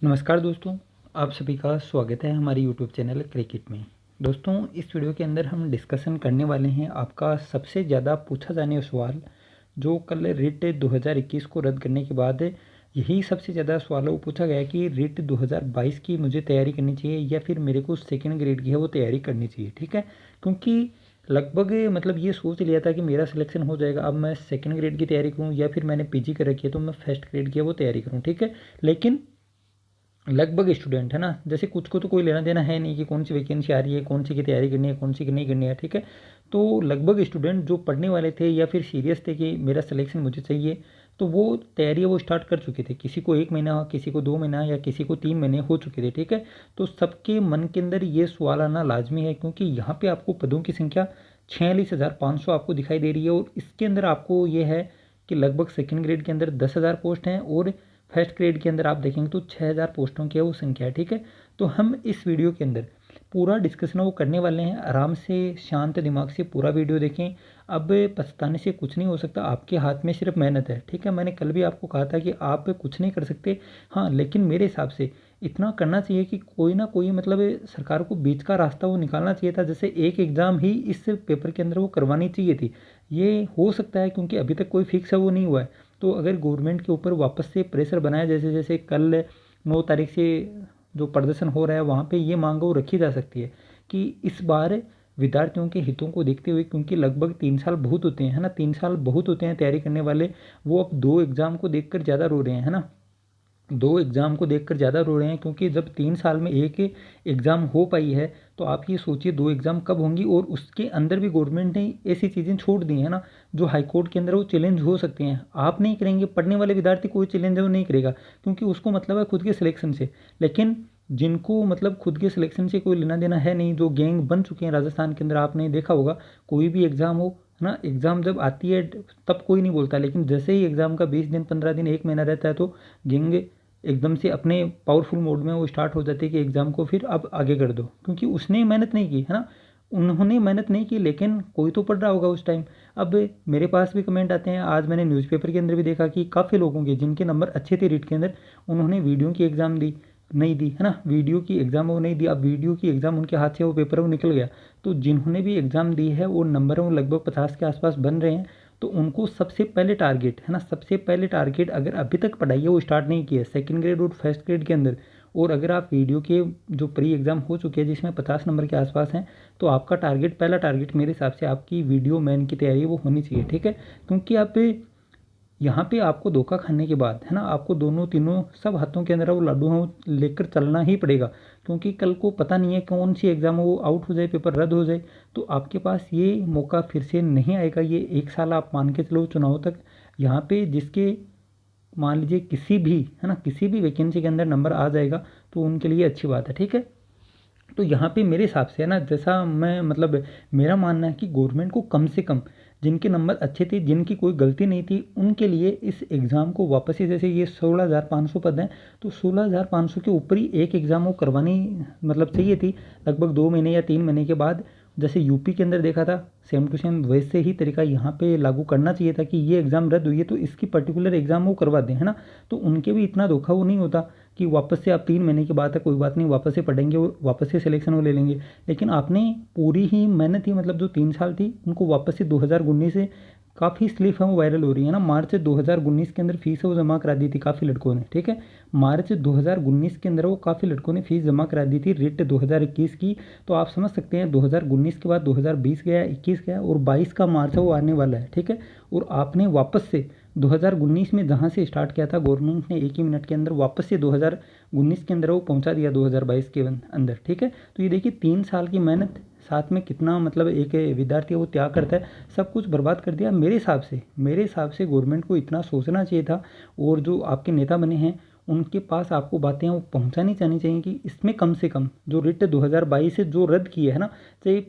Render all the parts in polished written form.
नमस्कार दोस्तों, आप सभी का स्वागत है हमारे यूट्यूब चैनल क्रिकेट में। दोस्तों, इस वीडियो के अंदर हम डिस्कशन करने वाले हैं आपका सबसे ज़्यादा पूछा जाने वाला सवाल, जो कल रिट 2021 को रद्द करने के बाद यही सबसे ज़्यादा सवाल वो पूछा गया कि रिट 2022 की मुझे तैयारी करनी चाहिए या फिर मेरे को सेकेंड ग्रेड की है वो तैयारी करनी चाहिए। ठीक है, क्योंकि लगभग मतलब ये सोच लिया था कि मेरा सिलेक्शन हो जाएगा, अब मैं सेकेंड ग्रेड की तैयारी करूँ या फिर मैंने पीजी कर रखी है तो मैं फर्स्ट ग्रेड की है वो तैयारी करूँ। ठीक है, लेकिन लगभग स्टूडेंट है ना, जैसे कुछ को तो कोई लेना देना है नहीं कि कौन सी वैकेंसी आ रही है, कौन सी की तैयारी करनी है, कौन सी की नहीं करनी है। ठीक है, तो लगभग स्टूडेंट जो पढ़ने वाले थे या फिर सीरियस थे कि मेरा सिलेक्शन मुझे चाहिए, तो वो तैयारी वो स्टार्ट कर चुके थे। किसी को 1 महीना, किसी को 2 महीना या किसी को 3 महीने हो चुके थे। ठीक है, तो सबके मन के अंदर ये सवाल आना लाजमी है, क्योंकि यहाँ पे आपको पदों की संख्या 46,500 आपको दिखाई दे रही है, और इसके अंदर आपको ये है कि लगभग सेकेंड ग्रेड के अंदर 10,000 पोस्ट हैं और फर्स्ट ग्रेड के अंदर आप देखेंगे तो 6,000 पोस्टों की वो संख्या है। ठीक है, तो हम इस वीडियो के अंदर पूरा डिस्कशन वो करने वाले हैं। आराम से शांत दिमाग से पूरा वीडियो देखें। अब पछताने से कुछ नहीं हो सकता, आपके हाथ में सिर्फ मेहनत है। ठीक है, मैंने कल भी आपको कहा था कि आप कुछ नहीं कर सकते, हाँ, लेकिन मेरे हिसाब से इतना करना चाहिए कि कोई ना कोई मतलब सरकार को बीच का रास्ता वो निकालना चाहिए था। जैसे एक एग्ज़ाम ही इस पेपर के अंदर वो करवानी चाहिए थी। ये हो सकता है क्योंकि अभी तक कोई फिक्स है वो नहीं हुआ है, तो अगर गवर्नमेंट के ऊपर वापस से प्रेशर बनाया, जैसे जैसे कल 9 तारीख से जो प्रदर्शन हो रहा है वहाँ पे ये मांग वो रखी जा सकती है कि इस बार विद्यार्थियों के हितों को देखते हुए, क्योंकि लगभग 3 साल बहुत होते हैं, है ना, 3 साल बहुत होते हैं तैयारी करने वाले, वो अब 2 एग्ज़ाम को देखकर ज़्यादा रो रहे हैं, है ना। 2 एग्ज़ाम को देखकर ज़्यादा रो रहे हैं, क्योंकि जब 3 साल में एक एग्ज़ाम हो पाई है तो आप ये सोचिए 2 एग्ज़ाम कब होंगी। और उसके अंदर भी गवर्नमेंट ने ऐसी चीज़ें छोड़ दी हैं ना, जो हाई कोर्ट के अंदर वो चैलेंज हो सकती हैं। आप नहीं करेंगे, पढ़ने वाले विद्यार्थी कोई चैलेंज है वो नहीं करेगा, क्योंकि उसको मतलब है खुद के सिलेक्शन से। लेकिन जिनको मतलब खुद के सिलेक्शन से कोई लेना देना है नहीं, जो गैंग बन चुके हैं राजस्थान के अंदर, आपने देखा होगा कोई भी एग्ज़ाम हो, है ना, एग्ज़ाम जब आती है तब कोई नहीं बोलता, लेकिन जैसे ही एग्ज़ाम का 20 दिन, 15 दिन, 1 महीना रहता है तो गैंग एकदम से अपने पावरफुल मोड में वो स्टार्ट हो जाती है कि एग्ज़ाम को फिर अब आगे कर दो, क्योंकि उसने मेहनत नहीं की, है ना। उन्होंने मेहनत नहीं की, लेकिन कोई तो पढ़ रहा होगा उस टाइम। अब मेरे पास भी कमेंट आते हैं, आज मैंने न्यूज़पेपर के अंदर भी देखा कि काफ़ी लोगों के जिनके नंबर अच्छे थे रीट के अंदर, उन्होंने वीडियो की एग्ज़ाम दी नहीं दी, है ना, वीडियो की एग्ज़ाम वो नहीं दी। अब वीडियो की एग्ज़ाम उनके हाथ से वो पेपर वो निकल गया, तो जिन्होंने भी एग्ज़ाम दी है वो नंबर वो लगभग 50 के आसपास बन रहे हैं। तो उनको सबसे पहले टारगेट, है ना, सबसे पहले टारगेट, अगर अभी तक पढ़ाई है वो स्टार्ट नहीं की है सेकंड ग्रेड और फर्स्ट ग्रेड के अंदर, और अगर आप वीडियो के जो प्री एग्ज़ाम हो चुके हैं जिसमें 50 नंबर के आसपास हैं, तो आपका टारगेट, पहला टारगेट मेरे हिसाब से आपकी वीडियो मैन की तैयारी वो होनी चाहिए। ठीक है, क्योंकि आप यहाँ पे आपको धोखा खाने के बाद, है ना, आपको दोनों तीनों सब हाथों के अंदर वो लड्डू हैं वो लेकर चलना ही पड़ेगा, क्योंकि कल को पता नहीं है कौन सी एग्ज़ाम वो आउट हो जाए, पेपर रद्द हो जाए, तो आपके पास ये मौका फिर से नहीं आएगा। ये 1 साल आप मान के चलो चुनाव तक, यहाँ पे जिसके मान लीजिए किसी भी, है ना, किसी भी वैकेंसी के अंदर नंबर आ जाएगा तो उनके लिए अच्छी बात है। ठीक है, तो यहाँ पे मेरे हिसाब से, है ना, जैसा मैं मतलब मेरा मानना है कि गवर्नमेंट को कम से कम जिनके नंबर अच्छे थे, जिनकी कोई गलती नहीं थी, उनके लिए इस एग्ज़ाम को वापस से, जैसे ये 16,500 पद हैं, तो 16,500 के ऊपर ही एक एग्ज़ाम वो करवानी मतलब चाहिए थी, लगभग 2 महीने या 3 महीने के बाद। जैसे यूपी के अंदर देखा था सेम टू सेम, वैसे ही तरीका यहाँ पे लागू करना चाहिए था कि ये एग्ज़ाम रद्द हुई है तो इसकी पर्टिकुलर एग्ज़ाम वो करवा दें, है ना। तो उनके भी इतना धोखा वो नहीं होता कि वापस से आप 3 महीने की बात है, कोई बात नहीं, वापस से पढ़ेंगे और वापस से सिलेक्शन वो ले लेंगे। लेकिन आपने पूरी ही मेहनत ही, मतलब जो 3 साल थी उनको वापस से 2019 से काफ़ी स्लिप है वो वायरल हो रही है ना। मार्च 2019 के अंदर फीस वो जमा करा दी थी काफ़ी लड़कों ने। ठीक है, मार्च 2019 के अंदर वो काफ़ी लड़कों ने फीस जमा करा दी थी रिट 2021 की। तो आप समझ सकते हैं 2019 के बाद 2020 गया, 21 गया, और 22 का मार्च है वो आने वाला है। ठीक है, और आपने वापस से 2019 में जहाँ से स्टार्ट किया था गवर्नमेंट ने 1 ही मिनट के अंदर वापस से 2019 के अंदर वो पहुँचा दिया 2022 के अंदर। ठीक है, तो ये देखिए 3 साल की मेहनत साथ में कितना मतलब एक विद्यार्थी वो त्याग करता है, सब कुछ बर्बाद कर दिया। मेरे हिसाब से गवर्नमेंट को इतना सोचना चाहिए था, और जो आपके नेता बने हैं उनके पास आपको बातें वो पहुंचानी चाहिए कि इसमें कम से कम जो रिट 2022 से जो रद्द किए है ना, चाहे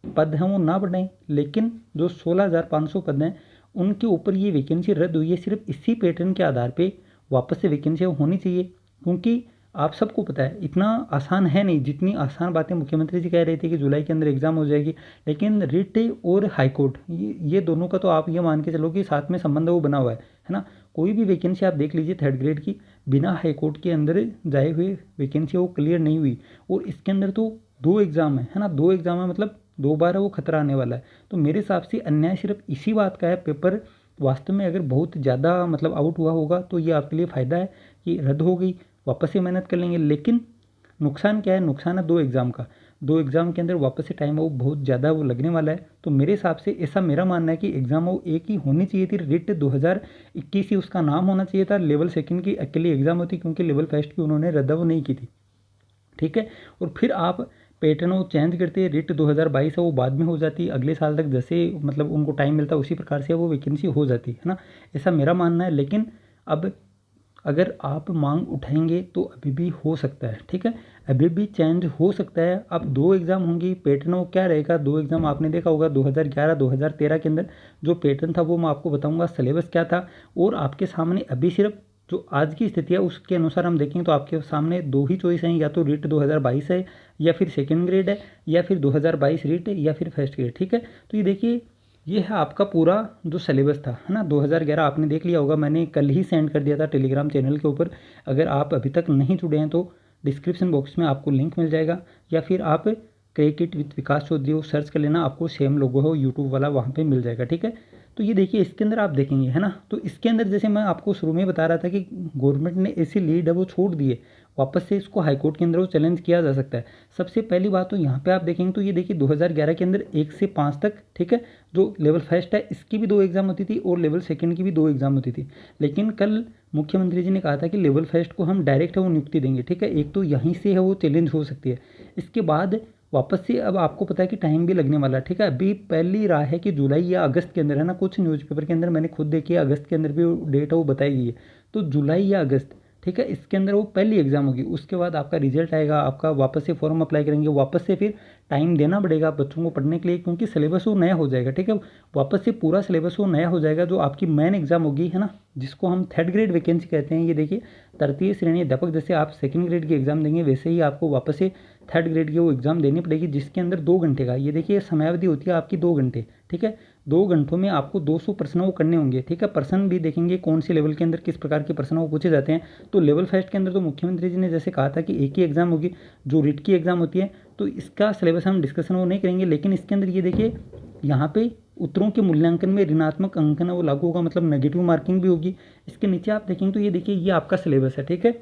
पद हैं वो ना बढ़ाएं, लेकिन जो 16,500 पद हैं उनके ऊपर ये वैकेंसी रद्द हुई है, सिर्फ इसी पैटर्न के आधार पे वापस से वैकेंसी होनी चाहिए। क्योंकि आप सबको पता है इतना आसान है नहीं, जितनी आसान बातें मुख्यमंत्री जी कह रहे थे कि जुलाई के अंदर एग्ज़ाम हो जाएगी, लेकिन रिट और हाई कोर्ट ये दोनों का तो आप ये मान के चलो कि साथ में संबंध वो बना हुआ है ना। कोई भी वैकेंसी आप देख लीजिए थर्ड ग्रेड की, बिना हाई कोर्ट के अंदर जाए हुए वैकेंसी वो क्लियर नहीं हुई, और इसके अंदर तो 2 एग्ज़ाम है ना, 2 एग्ज़ाम है, मतलब 2 बार है वो खतरा आने वाला है। तो मेरे हिसाब से अन्याय सिर्फ इसी बात का है, पेपर वास्तव में अगर बहुत ज़्यादा मतलब आउट हुआ होगा तो ये आपके लिए फ़ायदा है कि रद्द हो गई, वापस से मेहनत कर लेंगे। लेकिन नुकसान क्या है, नुकसान है 2 एग्ज़ाम का, 2 एग्ज़ाम के अंदर वापस से टाइम वो बहुत ज़्यादा वो लगने वाला है। तो मेरे हिसाब से ऐसा मेरा मानना है कि एग्ज़ाम वो एक ही होनी चाहिए थी, रिट 2021 ही उसका नाम होना चाहिए था, लेवल सेकंड की अकेली एग्ज़ाम होती, क्योंकि लेवल फर्स्ट की उन्होंने रद्द वो नहीं की थी, ठीक है। और फिर आप पैटर्न वो चेंज करते, रिट 2022 है वो बाद में हो जाती, अगले साल तक जैसे मतलब उनको टाइम मिलता उसी प्रकार से वो वैकेंसी हो जाती है ना, ऐसा मेरा मानना है। लेकिन अब अगर आप मांग उठाएंगे तो अभी भी हो सकता है, ठीक है, अभी भी चेंज हो सकता है। अब 2 एग्ज़ाम होंगी, पैटर्न वो क्या रहेगा, 2 एग्ज़ाम आपने देखा होगा 2011 2013 के अंदर जो पैटर्न था वो मैं आपको बताऊंगा, सिलेबस क्या था। और आपके सामने अभी सिर्फ जो आज की स्थिति है उसके अनुसार हम देखेंगे तो आपके सामने 2 ही चॉइस हैं, या तो रिट 2022 है, या फिर सेकेंड ग्रेड है, या फिर 2022 रिट है, या फिर फर्स्ट ग्रेड, ठीक है। तो ये देखिए, ये है आपका पूरा जो सिलेबस था, है ना, 2011 आपने देख लिया होगा, मैंने कल ही सेंड कर दिया था टेलीग्राम चैनल के ऊपर। अगर आप अभी तक नहीं जुड़े हैं तो डिस्क्रिप्शन बॉक्स में आपको लिंक मिल जाएगा, या फिर आप क्रिकेट विद विकास चौधरी वो सर्च कर लेना, आपको सेम लोगो हो यूट्यूब वाला वहाँ पे मिल जाएगा, ठीक है। तो ये देखिए इसके अंदर आप देखेंगे, है ना, तो इसके अंदर जैसे मैं आपको शुरू में बता रहा था कि गवर्नमेंट ने ऐसी लीड है वो छोड़ दी है, वापस से इसको हाईकोर्ट के अंदर वो चैलेंज किया जा सकता है। सबसे पहली बात तो यहाँ पे आप देखेंगे तो ये देखिए 2011 के अंदर 1 से 5 तक, ठीक है, जो लेवल फर्स्ट है इसकी भी 2 एग्जाम होती थी, और लेवल सेकंड की भी 2 एग्जाम होती थी। लेकिन कल मुख्यमंत्री जी ने कहा था कि लेवल फर्स्ट को हम डायरेक्ट है वो नियुक्ति देंगे, ठीक है, एक तो यहीं से है वो चैलेंज हो सकती है। इसके बाद वापस से अब आपको पता है कि टाइम भी लगने वाला है, ठीक है, अभी पहली राय है कि जुलाई या अगस्त के अंदर, है ना, कुछ न्यूज़पेपर के अंदर मैंने खुद देखी है अगस्त के अंदर भी डेट है वो बताई गई है, तो जुलाई या अगस्त, ठीक है, इसके अंदर वो पहली एग्जाम होगी। उसके बाद आपका रिजल्ट आएगा, आपका वापस से फॉर्म अप्लाई करेंगे, वापस से फिर टाइम देना पड़ेगा बच्चों को पढ़ने के लिए, क्योंकि सिलेबस वो नया हो जाएगा, ठीक है, वापस से पूरा सिलेबस वो नया हो जाएगा। जो आपकी मेन एग्जाम होगी, है ना, जिसको हम थर्ड ग्रेड वैकेंसी कहते हैं, ये देखिए तृतीय श्रेणी अध्यापक, जैसे आप सेकंड ग्रेड की एग्जाम देंगे वैसे ही आपको वापस से थर्ड ग्रेड की वो एग्ज़ाम देनी पड़ेगी, जिसके अंदर 2 घंटे का, ये देखिए समयावधि होती है आपकी 2 घंटे, ठीक है, 2 घंटों में आपको 200 प्रश्न वो करने होंगे, ठीक है। प्रश्न भी देखेंगे कौन से लेवल के अंदर किस प्रकार के प्रश्न वो पूछे जाते हैं। तो लेवल फर्स्ट के अंदर तो मुख्यमंत्री जी ने जैसे कहा था कि एक ही एग्जाम होगी जो रिट की एग्जाम होती है, तो इसका सिलेबस हम डिस्कशन वो नहीं करेंगे। लेकिन इसके अंदर ये देखिए यहाँ पे उत्तरों के मूल्यांकन में ऋणात्मक अंकन वो लागू होगा, मतलब नेगेटिव मार्किंग भी होगी। इसके नीचे आप देखेंगे तो ये देखिए ये आपका सिलेबस है, ठीक है,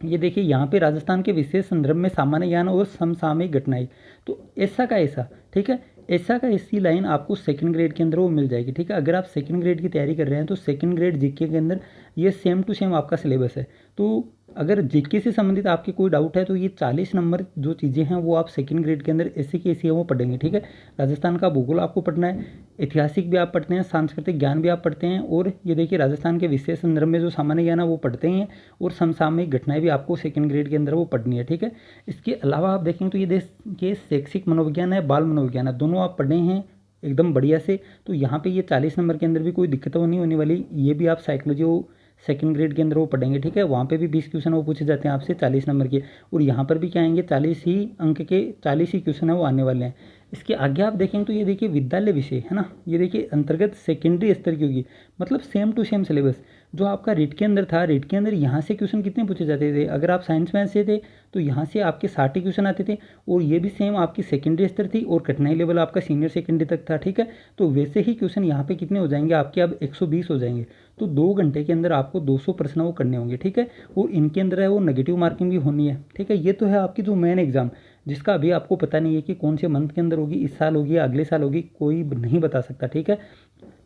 ये देखिए यहाँ पे राजस्थान के विशेष संदर्भ में सामान्य ज्ञान और समसामयिक घटनाएं, तो ऐसा का ऐसा, ठीक है, ऐसा का ऐसी लाइन आपको सेकंड ग्रेड के अंदर वो मिल जाएगी, ठीक है। अगर आप सेकंड ग्रेड की तैयारी कर रहे हैं तो सेकंड ग्रेड जीके के अंदर ये सेम टू सेम आपका सिलेबस है। तो अगर जीके से संबंधित आपके कोई डाउट है तो ये 40 नंबर जो चीज़ें हैं वो आप सेकंड ग्रेड के अंदर ऐसी की ऐसी है वो पढ़ेंगे, ठीक है। राजस्थान का भूगोल आपको पढ़ना है, ऐतिहासिक भी आप पढ़ते हैं, सांस्कृतिक ज्ञान भी आप पढ़ते हैं, और ये देखिए राजस्थान के विशेष संदर्भ में जो सामान्य ज्ञान है वो पढ़ते हैं, और समसामयिक घटनाएं भी आपको सेकंड ग्रेड के अंदर वो पढ़नी है, ठीक है। इसके अलावा आप देखेंगे तो ये देश के शैक्षिक मनोविज्ञान है, बाल मनोविज्ञान है, दोनों आप पढ़े हैं एकदम बढ़िया से। तो यहाँ पे ये 40 नंबर के अंदर भी कोई दिक्कत वो नहीं होने वाली। ये भी आप साइकोलॉजी वो सेकंड ग्रेड के अंदर वो पढ़ेंगे, ठीक है, वहाँ पे भी 20 क्वेश्चन वो पूछे जाते हैं आपसे 40 नंबर के, और यहाँ पर भी क्या आएंगे 40 ही अंक के 40 ही क्वेश्चन है वो आने वाले हैं। इसके आगे आप देखेंगे तो ये देखिए विद्यालय विषय, है ना, ये देखिए अंतर्गत सेकेंडरी स्तर की होगी, मतलब सेम टू सेम सिलेबस जो आपका रीट के अंदर था। रीट के अंदर यहाँ से क्वेश्चन कितने पूछे जाते थे, अगर आप साइंस मैथ से थे तो यहाँ से आपके 60 क्वेश्चन आते थे, और ये भी सेम आपकी सेकेंडरी स्तर थी, और कठिनाई लेवल आपका सीनियर सेकेंडरी तक था, ठीक है। तो वैसे ही क्वेश्चन यहाँ पे कितने हो जाएंगे आपके, अब 120 हो जाएंगे। तो 2 घंटे के अंदर आपको 200 प्रश्न वो करने होंगे, ठीक है, और इनके अंदर है वो नेगेटिव मार्किंग भी होनी है, ठीक है। ये तो है आपकी जो मेन एग्जाम, जिसका अभी आपको पता नहीं है कि कौन से मंथ के अंदर होगी, इस साल होगी या अगले साल होगी, कोई नहीं बता सकता, ठीक है।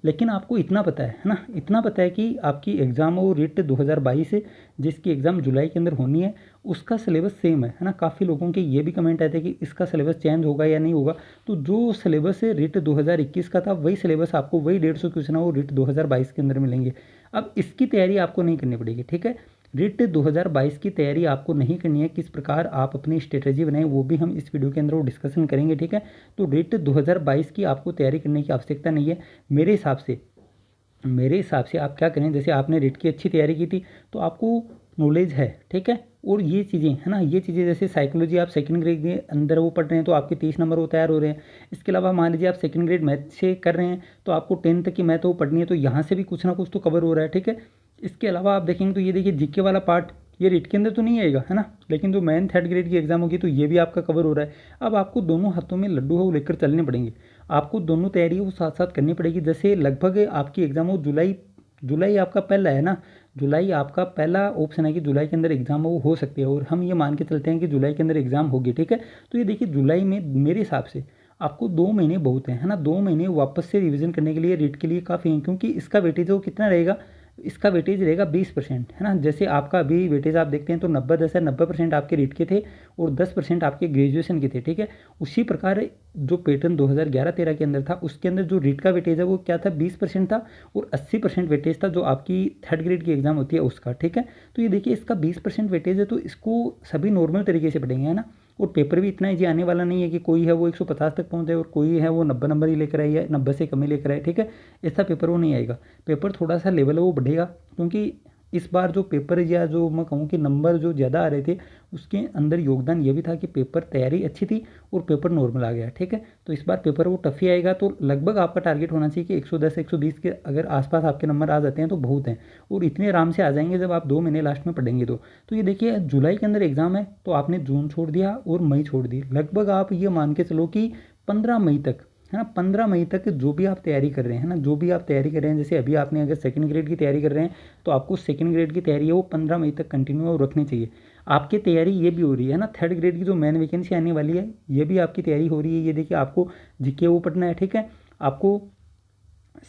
लेकिन आपको इतना पता है ना, इतना पता है कि आपकी एग्ज़ाम वो रिट 2022 है, जिसकी एग्ज़ाम जुलाई के अंदर होनी है, उसका सिलेबस सेम है ना। काफ़ी लोगों के ये भी कमेंट आए थे कि इसका सिलेबस चेंज होगा या नहीं होगा। तो जो सिलेबस है रिट 2021 का था वही सिलेबस आपको, वही 150 क्वेश्चन है वो रिट 2022 के अंदर मिलेंगे। अब इसकी तैयारी आपको नहीं करनी पड़ेगी, ठीक है। रिट 2022 की तैयारी आपको नहीं करनी है, किस प्रकार आप अपनी स्ट्रेटेजी बनाएं वो भी हम इस वीडियो के अंदर वो डिस्कशन करेंगे, ठीक है। तो रिट 2022 की आपको तैयारी करने की आवश्यकता नहीं है मेरे हिसाब से। मेरे हिसाब से आप क्या करें, जैसे आपने रिट की अच्छी तैयारी की थी तो आपको नॉलेज है, ठीक है, और ये चीज़ें है ना, ये चीज़ें जैसे साइकोलॉजी आप सेकंड ग्रेड के अंदर वो पढ़ रहे हैं तो आपके 30 नंबर वो तैयार हो रहे हैं। इसके अलावा मान लीजिए आप सेकंड ग्रेड मैथ से कर रहे हैं तो आपको 10 तक की मैथ वो पढ़नी है, तो यहाँ से भी कुछ ना कुछ तो कवर हो रहा है, ठीक है। इसके अलावा आप देखेंगे तो ये देखिए जीके वाला पार्ट ये रीट के अंदर तो नहीं आएगा, है ना, लेकिन जो मेन थर्ड ग्रेड की एग्जाम होगी तो ये भी आपका कवर हो रहा है। अब आपको दोनों हाथों में लड्डू हो लेकर चलने पड़ेंगे, आपको दोनों तैयारी वो साथ साथ करनी पड़ेगी। जैसे लगभग आपकी एग्जाम हो जुलाई, जुलाई आपका पहला है ना, जुलाई आपका पहला ऑप्शन है कि जुलाई के अंदर एग्जाम हो सकती है, और हम ये मान के चलते हैं कि जुलाई के अंदर एग्जाम होगी, ठीक है। तो ये देखिए जुलाई में मेरे हिसाब से आपको 2 महीने बहुत हैं, है ना, 2 महीने वापस से रिवीजन करने के लिए रीट के लिए काफ़ी हैं, क्योंकि इसका वेटेज वो कितना रहेगा, इसका वेटेज रहेगा 20%, है ना। जैसे आपका अभी वेटेज आप देखते हैं तो 90% आपके रीट के थे और 10% आपके ग्रेजुएशन के थे, ठीक है। उसी प्रकार जो पैटर्न 2011-13 के अंदर था उसके अंदर जो रीट का वेटेज है वो क्या था, 20% था, और 80% वेटेज था जो आपकी थर्ड ग्रेड की एग्जाम होती है उसका, ठीक है। तो ये देखिए इसका 20% वेटेज है, तो इसको सभी नॉर्मल तरीके से पढ़ेंगे, है ना। और पेपर भी इतना ईजी आने वाला नहीं है कि कोई है वो 150 तक पहुँचे और कोई है वो 90 नंबर ही लेकर आए या 90 से कम ही लेकर आए, ठीक है। ऐसा पेपर वो नहीं आएगा, पेपर थोड़ा सा लेवल वो बढ़ेगा, क्योंकि इस बार जो पेपर या जो मैं कहूँ कि नंबर जो ज़्यादा आ रहे थे उसके अंदर योगदान ये भी था कि पेपर तैयारी अच्छी थी और पेपर नॉर्मल आ गया, ठीक है। तो इस बार पेपर वो टफ ही आएगा, तो लगभग आपका टारगेट होना चाहिए कि 110-120 के अगर आसपास आपके नंबर आ जाते हैं तो बहुत हैं, और इतने आराम से आ जाएंगे जब आप 2 महीने लास्ट में पढ़ेंगे तो ये देखिए जुलाई के अंदर एग्जाम है तो आपने जून छोड़ दिया और मई छोड़ दी, लगभग आप ये मान के चलो कि 15 मई तक, है ना, 15 मई तक जो भी आप तैयारी कर रहे हैं ना, जो भी आप तैयारी कर रहे हैं, जैसे अभी आपने अगर सेकंड ग्रेड की तैयारी कर रहे हैं तो आपको सेकंड ग्रेड की तैयारी है वो 15 मई तक कंटिन्यू रखनी चाहिए। आपकी तैयारी ये भी हो रही है ना, थर्ड ग्रेड की जो मेन वैकेंसी आने वाली है ये भी आपकी तैयारी हो रही है। ये देखिए आपको जीके वो पढ़ना है, ठीक है, आपको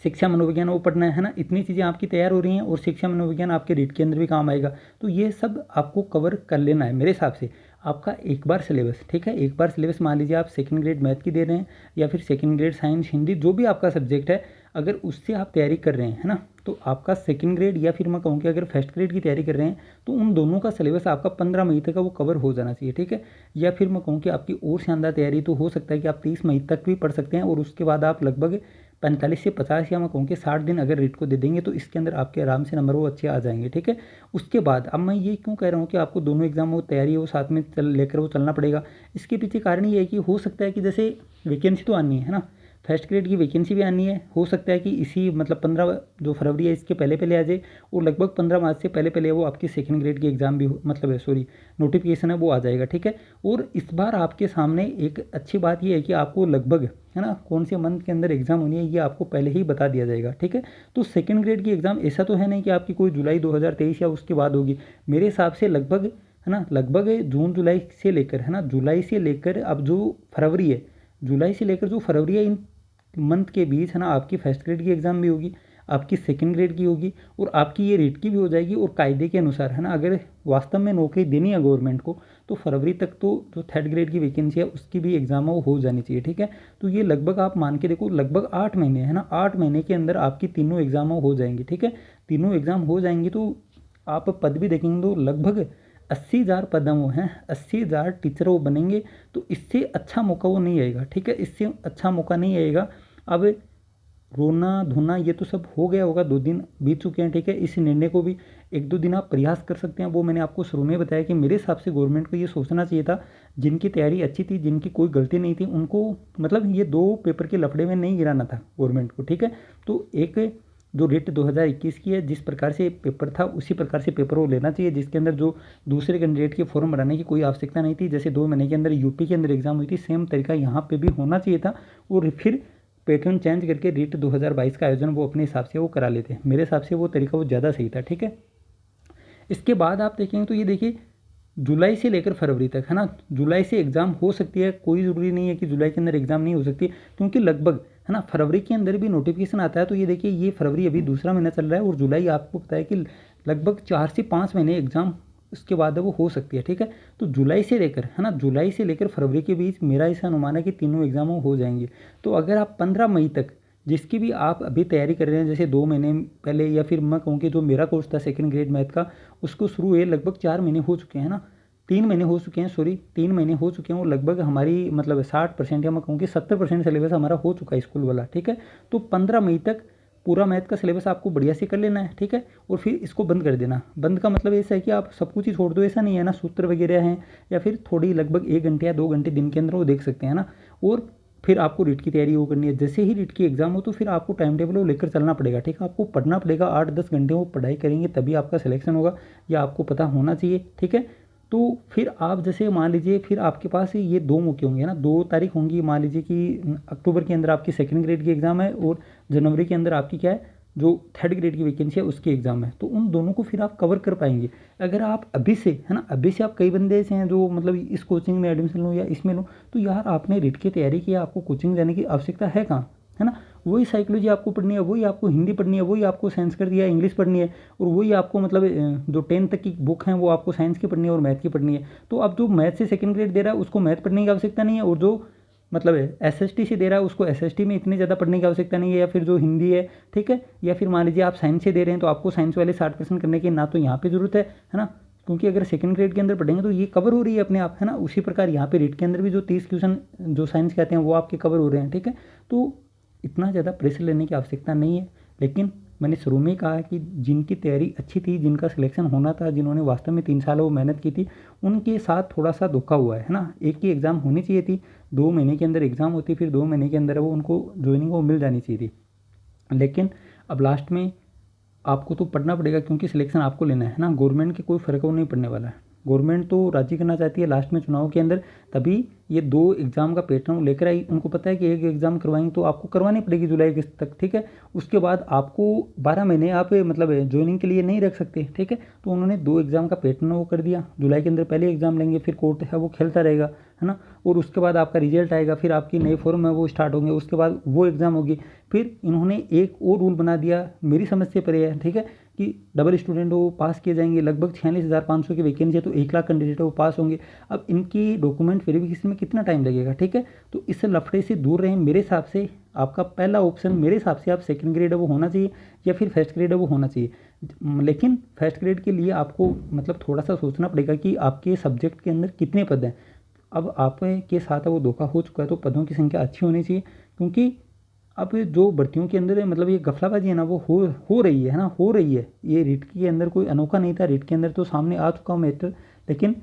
शिक्षा मनोविज्ञान वो पढ़ना है ना, इतनी चीज़ें आपकी तैयार हो रही हैं, और शिक्षा मनोविज्ञान आपके रीट के अंदर भी काम आएगा, तो ये सब आपको कवर कर लेना है मेरे हिसाब से। आपका एक बार सिलेबस, ठीक है, एक बार सिलेबस मान लीजिए आप सेकंड ग्रेड मैथ की दे रहे हैं या फिर सेकंड ग्रेड साइंस हिंदी जो भी आपका सब्जेक्ट है, अगर उससे आप तैयारी कर रहे हैं, है ना, तो आपका सेकंड ग्रेड या फिर मैं कहूँ कि अगर फर्स्ट ग्रेड की तैयारी कर रहे हैं तो उन दोनों का सिलेबस आपका 15 मई तक का वो कवर हो जाना चाहिए, ठीक है। या फिर मैं कहूँ कि आपकी और शानदार तैयारी तो हो सकता है कि आप 30 मई तक भी पढ़ सकते हैं, और उसके बाद आप लगभग 45 से 50 या मैं कहूँ कि 60 दिन अगर रीट को दे देंगे तो इसके अंदर आपके आराम से नंबर वो अच्छे आ जाएंगे, ठीक है। उसके बाद अब मैं ये क्यों कह रहा हूँ कि आपको दोनों एग्जाम वो तैयारी वो साथ में लेकर वो चलना पड़ेगा, इसके पीछे कारण ये है कि हो सकता है कि जैसे वैकेंसी तो आनी है ना, फर्स्ट ग्रेड की वैकेंसी भी आनी है, हो सकता है कि इसी मतलब 15 जो फरवरी है इसके पहले पहले आ जाए, और लगभग 15 मार्च से पहले पहले वो आपकी सेकंड ग्रेड की एग्ज़ाम भी मतलब सॉरी नोटिफिकेशन है वो आ जाएगा, ठीक है। और इस बार आपके सामने एक अच्छी बात ये है कि आपको लगभग, है ना, कौन से मंथ के अंदर एग्जाम होनी है ये आपको पहले ही बता दिया जाएगा, ठीक है। तो सेकंड ग्रेड की एग्ज़ाम ऐसा तो है नहीं कि आपकी कोई जुलाई 2023 या उसके बाद होगी, मेरे हिसाब से लगभग, है ना, लगभग जून जुलाई से लेकर, है ना, जुलाई से लेकर अब जो फरवरी है, जुलाई से लेकर जो फरवरी है इन मंथ के बीच, है ना, आपकी फर्स्ट ग्रेड की एग्ज़ाम भी होगी, आपकी सेकंड ग्रेड की होगी, और आपकी ये रीट की भी हो जाएगी, और कायदे के अनुसार, है ना, अगर वास्तव में नौकरी देनी है गवर्नमेंट को तो फरवरी तक तो जो थर्ड ग्रेड की वैकेंसी है उसकी भी एग्ज़ाम वो हो जानी चाहिए, ठीक है। तो ये लगभग आप मान के देखो लगभग 8 महीने, है ना, 8 महीने के अंदर आपकी तीनों एग्ज़ाम हो जाएंगी, ठीक है। तीनों एग्ज़ाम हो जाएंगी तो आप पद भी देखेंगे तो लगभग 80,000 पद वो हैं, 80,000 टीचर वो बनेंगे, तो इससे अच्छा मौका वो नहीं आएगा, ठीक है, इससे अच्छा मौका नहीं आएगा। अब रोना धोना ये तो सब हो गया होगा, 2 दिन बीत चुके हैं, ठीक है। इस निर्णय को भी 1-2 दिन आप प्रयास कर सकते हैं, वो मैंने आपको शुरू में बताया कि मेरे हिसाब से गवर्नमेंट को ये सोचना चाहिए था, जिनकी तैयारी अच्छी थी, जिनकी कोई गलती नहीं थी, उनको मतलब ये 2 पेपर के लफड़े में नहीं गिराना था गवर्नमेंट को, ठीक है। तो एक जो रेट 2021 की है जिस प्रकार से पेपर था उसी प्रकार से पेपर वो लेना चाहिए, जिसके अंदर जो दूसरे कैंडिडेट के फॉर्म भराने की कोई आवश्यकता नहीं थी, जैसे 2 महीने के अंदर यूपी के अंदर एग्जाम हुई थी, सेम तरीका यहाँ पे भी होना चाहिए था, और फिर पैटर्न चेंज करके रीट 2022 का आयोजन वो अपने हिसाब से वो करा लेते हैं। मेरे हिसाब से वो तरीका वो ज़्यादा सही था, ठीक है। इसके बाद आप देखेंगे तो ये देखिए जुलाई से लेकर फरवरी तक, है ना, जुलाई से एग्ज़ाम हो सकती है, कोई ज़रूरी नहीं है कि जुलाई के अंदर एग्ज़ाम नहीं हो सकती, क्योंकि लगभग, है ना, फरवरी के अंदर भी नोटिफिकेशन आता है। तो ये देखिए ये फरवरी अभी दूसरा महीना चल रहा है और जुलाई आपको पता है कि लगभग 4 से 5 महीने एग्ज़ाम उसके बाद वो हो सकती है, ठीक है। तो जुलाई से लेकर, है ना, जुलाई से लेकर फरवरी के बीच मेरा ऐसा अनुमान है कि तीनों एग्ज़ाम हो जाएंगे। तो अगर आप 15 मई तक जिसकी भी आप अभी तैयारी कर रहे हैं, जैसे 2 महीने पहले या फिर मैं कहूँ कि जो मेरा कोर्स था सेकंड ग्रेड मैथ का उसको शुरू हुए लगभग 4 महीने हो चुके हैं ना, 3 महीने हो चुके हैं, सॉरी 3 महीने हो चुके हैं, और लगभग हमारी मतलब 60% या मैं कहूँ कि 70% सिलेबस हमारा हो चुका है स्कूल वाला, ठीक है। तो 15 मई तक पूरा मैथ का सिलेबस आपको बढ़िया से कर लेना है, ठीक है, और फिर इसको बंद कर देना। बंद का मतलब ऐसा है कि आप सब कुछ ही छोड़ दो, ऐसा नहीं है ना, सूत्र वगैरह हैं या फिर थोड़ी लगभग 1 घंटे या 2 घंटे दिन के अंदर वो देख सकते हैं ना, और फिर आपको रीट की तैयारी वो करनी है। जैसे ही रीट की एग्ज़ाम हो तो फिर आपको टाइम टेबल वो लेकर चलना पड़ेगा, ठीक है। आपको पढ़ना पड़ेगा, 8-10 घंटे वो पढ़ाई करेंगे तभी आपका सिलेक्शन होगा, या आपको पता होना चाहिए, ठीक है। तो फिर आप जैसे मान लीजिए फिर आपके पास ये 2 मौके होंगे ना, 2 तारीख होंगी, मान लीजिए कि अक्टूबर के अंदर आपकी सेकंड ग्रेड की एग्ज़ाम है और जनवरी के अंदर आपकी क्या है, जो थर्ड ग्रेड की वैकेंसी है उसकी एग्ज़ाम है। तो उन दोनों को फिर आप कवर कर पाएंगे अगर आप अभी से, है ना। अभी से आप कई बंदे ऐसे हैं जो मतलब इस कोचिंग में एडमिशन लो या इसमें लो, तो यार आपने रीट की तैयारी की, आपको कोचिंग जाने की आवश्यकता है कहाँ, है ना। वही साइकोलॉजी आपको पढ़नी है, वही आपको हिंदी पढ़नी है, वही आपको साइंस कर दिया इंग्लिश पढ़नी है, और वही आपको मतलब जो 10th तक की बुक हैं वो आपको साइंस की पढ़नी है और मैथ की पढ़नी है। तो अब जो मैथ से सेकंड ग्रेड दे रहा है उसको मैथ पढ़ने की आवश्यकता नहीं है, और जो मतलब एसएसटी से दे रहा है उसको एसएसटी में इतनी ज़्यादा पढ़ने की आवश्यकता नहीं है, या फिर जो हिंदी है, ठीक है। या फिर मान लीजिए आप साइंस से दे रहे हैं तो आपको साइंस वाले 60% करने की ना तो यहाँ पे ज़रूरत है ना, क्योंकि अगर सेकंड ग्रेड के अंदर पढ़ेंगे तो ये कवर हो रही है अपने आप, है ना। उसी प्रकार यहाँ पे रीट के अंदर भी जो 30 क्वेश्चन जो साइंस के आते हैं वो आपके कवर हो रहे हैं, ठीक है। तो इतना ज़्यादा प्रेशर लेने की आवश्यकता नहीं है। लेकिन मैंने शुरू में कहा कि जिनकी तैयारी अच्छी थी, जिनका सिलेक्शन होना था, जिन्होंने वास्तव में 3 साल वो मेहनत की थी, उनके साथ थोड़ा सा धोखा हुआ है ना। एक ही एग्ज़ाम होनी चाहिए थी, 2 महीने के अंदर एग्ज़ाम होती, फिर 2 महीने के अंदर वो उनको ज्वाइनिंग वो मिल जानी चाहिए थी। लेकिन अब लास्ट में आपको तो पढ़ना पड़ेगा क्योंकि सिलेक्शन आपको लेना है ना। गवर्नमेंट के कोई फ़र्क वो नहीं पड़ने वाला है। गवर्नमेंट तो राजी करना चाहती है लास्ट में चुनाव के अंदर, तभी ये 2 एग्ज़ाम का पैटर्न लेकर आई। उनको पता है कि एक एग्ज़ाम करवाएंगे तो आपको करवानी पड़ेगी जुलाई अगस्त तक, ठीक है। उसके बाद आपको 12 महीने आप मतलब ज्वाइनिंग के लिए नहीं रख सकते, ठीक है। तो उन्होंने 2 एग्ज़ाम का पैटर्न वो कर दिया, जुलाई के अंदर पहले एग्ज़ाम लेंगे, फिर कोर्ट है वो खेलता रहेगा, है ना। और उसके बाद आपका रिजल्ट आएगा, फिर आपकी नए फॉर्म है वो स्टार्ट होंगे, उसके बाद वो एग्ज़ाम होगी। फिर इन्होंने एक और रूल बना दिया, मेरी समझ से परे है, ठीक है, कि डबल स्टूडेंट वो पास किए जाएंगे। लगभग 46,500 की वैकेंसी है तो 1 लाख कैंडिडेट वो पास होंगे। अब इनकी डॉक्यूमेंट वेरिफिकेशन में कितना टाइम लगेगा, ठीक है। तो इस लफड़े से दूर रहें। मेरे हिसाब से आपका पहला ऑप्शन, मेरे हिसाब से आप सेकंड ग्रेड है वो होना चाहिए, या फिर फर्स्ट ग्रेड है वो होना चाहिए। लेकिन फर्स्ट ग्रेड के लिए आपको मतलब थोड़ा सा सोचना पड़ेगा कि आपके सब्जेक्ट के अंदर कितने पद हैं। अब आपके साथ वो धोखा हो चुका है तो पदों की संख्या अच्छी होनी चाहिए, क्योंकि अब जो भर्तियों के अंदर है मतलब ये गफलाबाजी है ना वो हो रही है ना, हो रही है। ये रीट के अंदर कोई अनोखा नहीं था, रीट के अंदर तो सामने आ चुका मैटर। लेकिन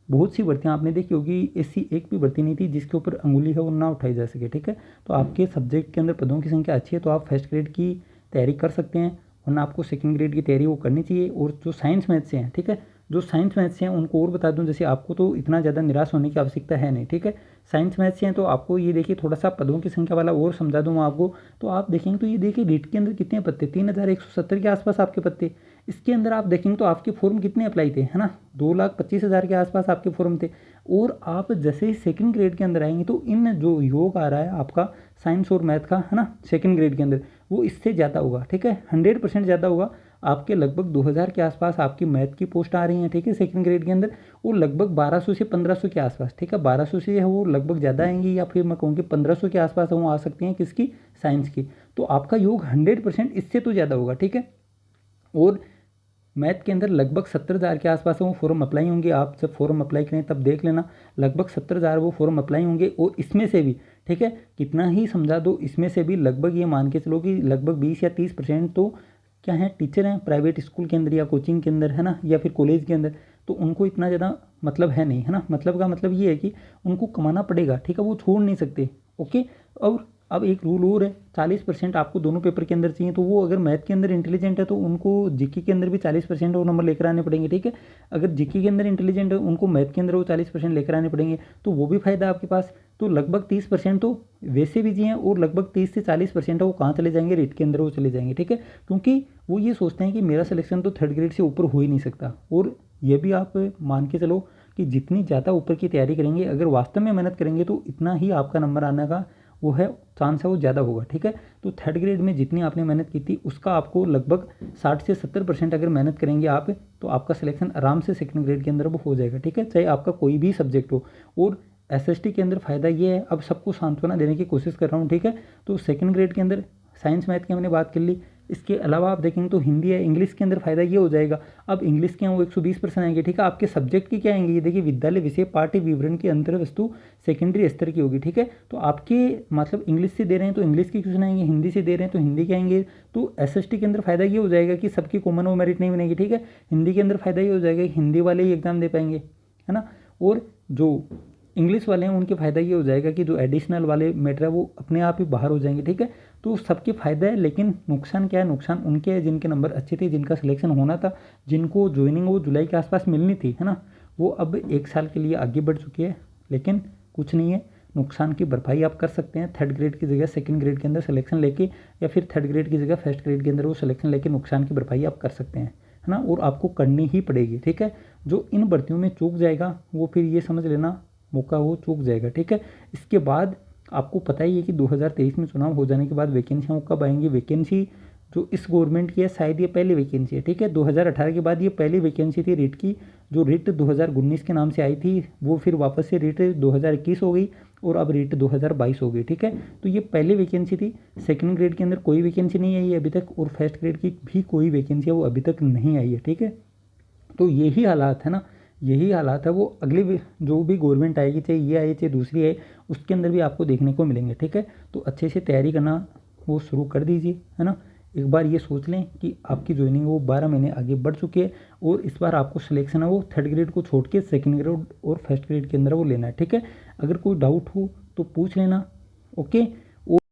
बहुत सी भर्तियां आपने देखी होगी, ऐसी एक भी भर्ती नहीं थी जिसके ऊपर अंगुली है वो ना उठाई जा सके, ठीक है। तो आपके सब्जेक्ट के अंदर पदों की संख्या अच्छी है तो आप फर्स्ट ग्रेड की तैयारी कर सकते हैं, वरना आपको सेकंड ग्रेड की तैयारी वो करनी चाहिए। और जो साइंस मैथ से हैं, ठीक है, जो साइंस मैथ से हैं उनको और बता दूं, जैसे आपको तो इतना ज़्यादा निराश होने की आवश्यकता है नहीं, ठीक है। साइंस मैथ से हैं तो आपको ये देखिए थोड़ा सा पदों की संख्या वाला और समझा दूँ मैं आपको। तो आप देखेंगे तो ये देखिए रीट के अंदर कितने पत्ते, 3170 के आसपास आपके पत्ते। इसके अंदर आप देखेंगे तो आपके फॉर्म कितने अप्लाई थे, है ना, 2,25,000 के आसपास आपके फॉर्म थे। और आप जैसे ही सेकंड ग्रेड के अंदर आएंगे तो इन जो योग आ रहा है आपका साइंस और मैथ का, है ना, सेकंड ग्रेड के अंदर वो इससे ज़्यादा होगा, ठीक है, 100% ज़्यादा होगा। आपके लगभग 2,000 के आसपास आपकी मैथ की पोस्ट आ रही हैं, ठीक है, सेकंड ग्रेड के अंदर। और लगभग 1200 से 1500 के आसपास, ठीक है, 1200 से वो लगभग ज़्यादा आएंगी, या फिर मैं कहूँ कि 1500 के आसपास वो आ सकती हैं किसकी, साइंस की। तो आपका योग 100% इससे तो ज़्यादा होगा, ठीक है। और मैथ के अंदर लगभग 70,000 के आसपास वो फॉर्म अप्लाई होंगे। आप जब फॉर्म अप्लाई करें तब देख लेना, लगभग 70,000 वो फॉर्म अप्लाई होंगे। और इसमें से भी, ठीक है, कितना ही समझा दो, इसमें से भी लगभग ये मान के चलो कि लगभग 20 या 30% तो क्या है, टीचर हैं प्राइवेट स्कूल के अंदर या कोचिंग के अंदर, है ना, या फिर कॉलेज के अंदर। तो उनको इतना ज़्यादा मतलब है नहीं, है ना। मतलब का मतलब ये है कि उनको कमाना पड़ेगा, ठीक है, वो छोड़ नहीं सकते, ओके। और अब एक रूल और है, 40% आपको दोनों पेपर के अंदर चाहिए। तो वो अगर मैथ के अंदर इंटेलिजेंट है तो उनको जीके के अंदर भी 40% वो नंबर लेकर आने पड़ेंगे, ठीक है। अगर जीके के अंदर इंटेलिजेंट है उनको मैथ के अंदर वो 40% लेकर आने पड़ेंगे, तो वो भी फायदा आपके पास। तो लगभग 30% तो वैसे भी जी हैं, और लगभग 30 से 40% वो कहाँ चले जाएंगे, रीट के अंदर वो चले जाएंगे, ठीक है। क्योंकि वो ये सोचते हैं कि मेरा सिलेक्शन तो थर्ड ग्रेड से ऊपर हो ही नहीं सकता। और ये भी आप मान के चलो कि जितनी ज़्यादा ऊपर की तैयारी करेंगे, अगर वास्तव में मेहनत करेंगे तो इतना ही आपका नंबर आने का वो है चांस है वो ज़्यादा होगा, ठीक है। तो थर्ड ग्रेड में जितनी आपने मेहनत की थी उसका आपको लगभग 60 से 70% अगर मेहनत करेंगे आप, तो आपका सिलेक्शन आराम से सेकंड ग्रेड के अंदर वो हो जाएगा, ठीक है, चाहे आपका कोई भी सब्जेक्ट हो। और एसएसटी के अंदर फ़ायदा ये है, अब सबको सांत्वना देने की कोशिश कर रहा हूँ, ठीक है। तो सेकंड ग्रेड के अंदर साइंस मैथ की हमने बात कर ली, इसके अलावा आप देखेंगे तो हिंदी है, इंग्लिश के अंदर फ़ायदा ये हो जाएगा। अब इंग्लिश के हैं वो 120% आएंगे, ठीक है। आपके सब्जेक्ट की क्या आएंगे, ये देखिए, विद्यालय विषय पाठ्य विवरण की अंतर वस्तु सेकेंडरी स्तर की होगी, ठीक है। तो आपके मतलब इंग्लिश से दे रहे हैं तो इंग्लिश के क्वेश्चन आएंगे, हिंदी से दे रहे हैं तो हिंदी के आएंगे। तो एसएसटी के अंदर फ़ायदा ये हो जाएगा कि सबकी कॉमन वो मेरिट नहीं बनेगी, ठीक है। हिंदी के अंदर फ़ायदा ये हो जाएगा कि हिंदी वाले ही एग्ज़ाम दे पाएंगे, है ना। और जो इंग्लिश वाले हैं उनके फ़ायदा ये हो जाएगा कि जो एडिशनल वाले मैटर है वो अपने आप ही बाहर हो जाएंगे, ठीक है। तो सबके फ़ायदा है, लेकिन नुकसान क्या है, नुकसान उनके है जिनके नंबर अच्छे थे, जिनका सिलेक्शन होना था, जिनको ज्वाइनिंग वो जुलाई के आसपास मिलनी थी, है ना, वो अब 1 साल के लिए आगे बढ़ चुकी है। लेकिन कुछ नहीं है, नुकसान की भरपाई आप कर सकते हैं, 3rd ग्रेड की जगह 2nd ग्रेड के अंदर सिलेक्शन लेके, या फिर 3rd ग्रेड की जगह 1st ग्रेड के अंदर वो सिलेक्शन लेके नुकसान की भरपाई आप कर सकते हैं, है ना, और आपको करनी ही पड़ेगी, ठीक है। जो इन भर्तियों में चूक जाएगा वो फिर ये समझ लेना मौका वो चूक जाएगा, ठीक है। इसके बाद आपको पता ही है कि 2023 में चुनाव हो जाने के बाद वैकेंसियाँ कब आएंगी। वैकेंसी जो इस गवर्नमेंट की है शायद ये पहली वैकेंसी है, ठीक है। 2018 के बाद ये पहली वैकेंसी थी रिट की। जो रिट 2019 के नाम से आई थी वो फिर वापस से रिट 2021 हो गई और अब रिट 2022 हो गई, ठीक है। तो ये पहली वैकेंसी थी। 2nd ग्रेड के अंदर कोई वैकेंसी नहीं आई है अभी तक, और 1st ग्रेड की भी कोई वैकेंसी है वो अभी तक नहीं आई है, ठीक है। तो यही हालात है ना, यही हालात है वो अगली जो भी गवर्नमेंट आएगी, चाहे ये आए चाहे दूसरी आए, उसके अंदर भी आपको देखने को मिलेंगे, ठीक है। तो अच्छे से तैयारी करना वो शुरू कर दीजिए, है ना। एक बार ये सोच लें कि आपकी ज्वाइनिंग वो 12 महीने आगे बढ़ चुकी है, और इस बार आपको सिलेक्शन है वो 3rd ग्रेड को छोड़ के 2nd ग्रेड और 1st ग्रेड के अंदर वो लेना है, ठीक है। अगर कोई डाउट हो तो पूछ लेना, ओके।